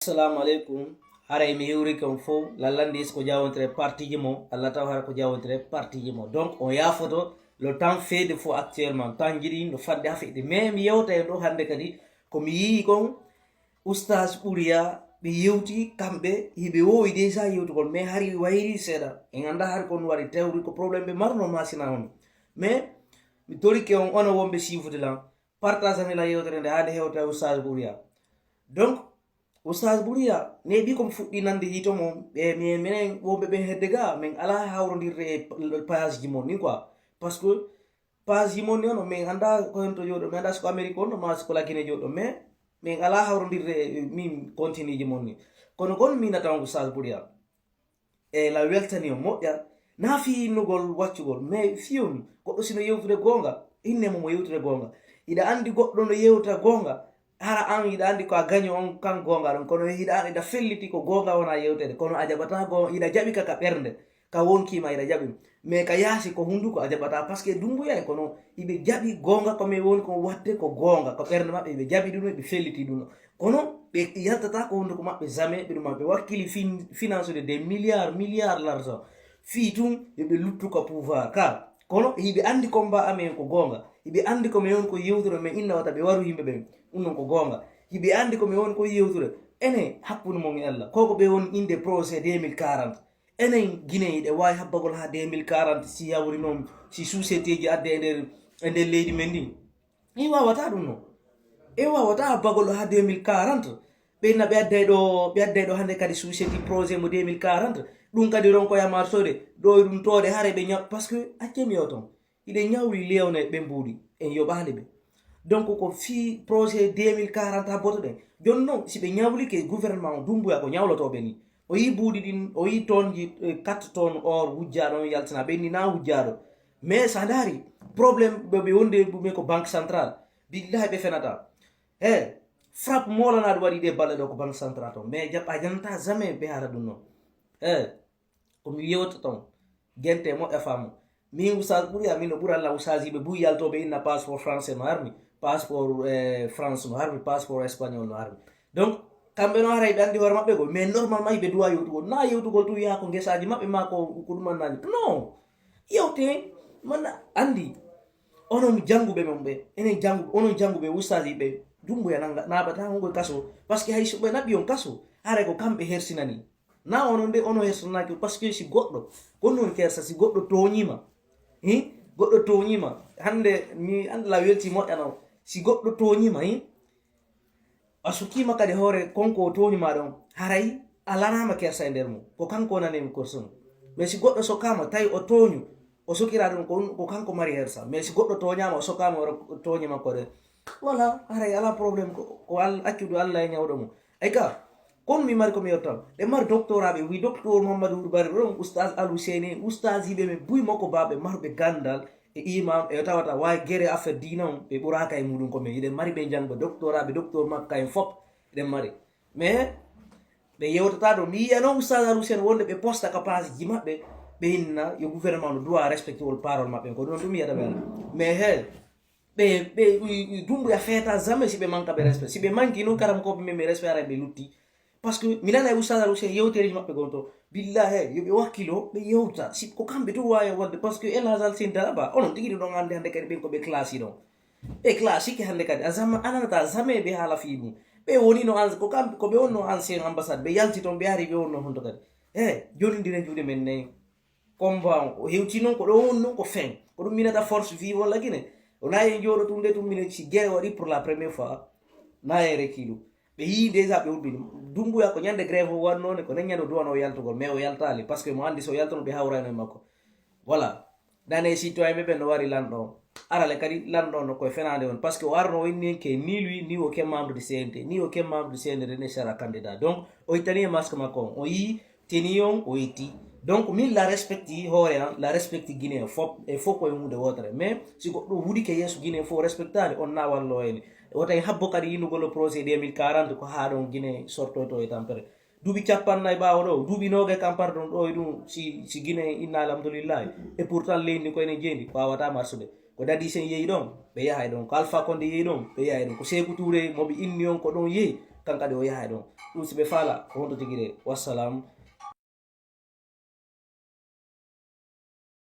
Assalamu alaikum. Haray mi hiwri kon fo lallandis ko jawontere parti mo Allah taw hara ko jawontere parti mo. Donc on yafoto le temps fait de fo actuellement temps jiɗi no fadde ha feyde mais mi yewta e ɗo hande kadi komi yii kon oustage ɓuriya ɓe yewti kamɓe hiɓe wowi déjà yewtugol mais hari wayri seeɗa en anda hari kon waɗi tewri ko probléme ɓe marno masina on mais mi torike on ono wonɓe sifude lan partage anila yewtere nde hade hewta oustage ɓuriya donc oustaz Bouria ne bi kom fuɗɗi nande hito mom ɓe minen wonɓe ɓen hedde ga min ala hawrodirde e page ji mon ni quoi parce que page ji mon ni ono min anda ko hen to joɗo mi anda siko amérique on no ma siko lagine joɗo mais min ala hawrodirde min continue ji mon ni kono gon minata on oustaz Bouria e la weltani o moƴƴa na fi innugol waccugol mais fiyum goɗɗo sino yewtude gonga innemo mo yewtude gonga ida andi goɗɗo no yewta gonga hara an yiɗa andi ko a gaño on kan gonga ɗon kono hiɗa ida felliti ko gonga wona yewtede kono a jaɓata gonga ida jaɓi ka ɓernde ka wonkima ida jaɓi mais ka yaasi ko hunduko a jaɓata par ce que dumbuyay kono iɓe jaɓi gonga komi woni ko watte ko gonga ko ɓernde maɓɓe ɓe jaɓi ɗum ɓe felliti ɗum kono ɓe yaltata ko hunduko maɓɓe jamais ɓe ɗuma ɓe wakkili finance de des milliards l'argent fi tun yoɓe luttu ko pouvoir ka kono hiɓe andi combat amen ko gonga hiɓe andi komi woni ko yewtude men inna wata ɓe waru yimɓe ɓen ɗum non ko gonga hiɓe andi komi woni ko yewtude enen hakkude mon e Allah koko ɓe woni inde projet 2040 enen guiné ɗe wawi habbagol ha 2040 si hawri noon si société ji adde e nder leydi men ndi i wawata ɗum non e wawata habbagol ha 2040 ɓenna ɓe adday ɗo hande kadi société projet mo 2040 ɗum kadi ronkoya marsode ɗo e ɗum tode haare ɓe ñaw par ce que accemi yew ton iɗe ñawri lewne ɓe mbuuɗi en yoɓali ɓe donc ko fi projet 2040 ha boto ɗen joni noon si ɓe ñawlike gouvernement o dumbuya ko ñawlotoɓe ni o yi buuɗi ɗin o yi tonji 4 tonnes or wujjaɗo on yaltina ɓenni na wujjaɗo mais sa daari probléme ɓe wonde ɗume ko banque centrale billahi ɓe fenata e frappe molanaɗo waɗi ɗe balle ɗo ko banque centrale ton mais a janata jamais ɓe hara ɗum noon komi yewta ton gente moƴƴa faamu min oustaz ɓuuri min no ɓuuri allah oustaz yiɓe buy yaltoɓe inna passeport français no armi passeport france no armi passeport espagnol no armi donc kamɓe no hara ɓe andi hoore maɓɓe gol mais normalement yiɓe duwa yewtugol na yewtugol tu yaha ko guesaji maɓɓe ma ko ɗumannaji non yewte manna andi onon janguɓe mon ɓe enen onon janguɓe oustaz yiɓe dumbuya naɓata hongoy kaso par ce que hay soɓe naɓi on kaso hara ko kamɓe hersinani na onon de ono hersinaki par ce que si goɗɗo gonnon kersa si goɗɗo toñima goɗɗo toñima hande mi anda la welti moƴƴano si goɗɗo toñima a sukkima kadi hoore konko o toñima ɗon haray a lanama kersa e nder mum ko kanko nanemi korson mais si goɗɗo sokkama tawi o toñu o sokira ɗum ko kanko mari hersa mais si goɗɗo toñama o sokkama o toñima ko ɗen voilà haray ala probléme ko accude allah e ñawɗo mum ay ka kono mi mari komi yettam ɓe mari doctoraɓe wi docteur mamadou bari ɗon oustage alou seni oustage yiɓe ɓe buy makko baɓe maruɓe gandal e imam e tawata wawi guére affaire dina on ɓe ɓuraka e muɗum komin yiɗen mari ɓe janggo doctoraɓe docteur makka en fop eɗen mari mais ɓe yewtata ɗo mi yiya noon oustage alou seni wonde ɓe posta ka page ji maɓɓe ɓe hinna yo gouvernement no doit respecté wol parole maɓɓe ko ɗon ɗum yiyata ɓe mais he ɓe dumbuya feeta jamais si ɓe manque ɓe respect si ɓe manqui noon karam koɓe men ɓe respect ara ɓe lutti par ce que mi nana e oustade alou seni yewtereji maɓɓe gon to billahi yoɓe wakkilo ɓe yewta si ko kamɓe to wawi wolde par ce que elage al sen daraba onon tigui ɗon hande kadi ɓen koɓe classe ɗon ɓe classique hande kadi ananata jamais ɓe haala fi mum ɓe woni no ko kamɓe koɓe wonno ancien ambassade ɓe yalti toon ɓe ari ɓe wonno honto kadi jonidire juuɗe men nayi combat o hewti noon ko ɗo woni noon ko fin ko ɗum minata force vive walla guine wona e jooɗo tum nde tum mine si guerre waɗi pour la première fois na e rekilu ɓe yii déjà ɓe ubbini dumbuya ko ñande grève o wannone ko nen ñande o duwano o yaltugol mais o yaltali par ce que mo andi so yaltono ɓe hawrano e makko voilà nane citoyen ɓe ɓen no wari lanɗo o arale kadi lanɗo no koye fenade on par ce que o arno o inni ke ni lui ni aucun membre de CNT ni aucun membre de CND ne sera candidat donc o ittani e masque makko on o yii teni on o yetti donc min la respecti hoore an la respecti guinéen fop e fof koye hunde wotere mais si goɗɗo huuɗike yeeso guinéen fof respectade on na wallo ene wotay habbo kadi yinugol projet 2040 ko ha ɗon guiné sortoto e tampere duuɓi capannayyi ɓawa ɗo duuɓi noga kam pardon ɗo e ɗum si guiné inna alhamdoulillahi et pourtant leydi ko ene jeendi wawata marsude ko dadi sen yeeyi ɗon ɓe yahay ɗon ko alpha konde yeeyi ɗon ɓe yahay ɗon ko sékou touré moɓe inni on ko ɗon yeeyi kankadi o yahay ɗon ɗum so ɓe faala ko honto tigire wassalam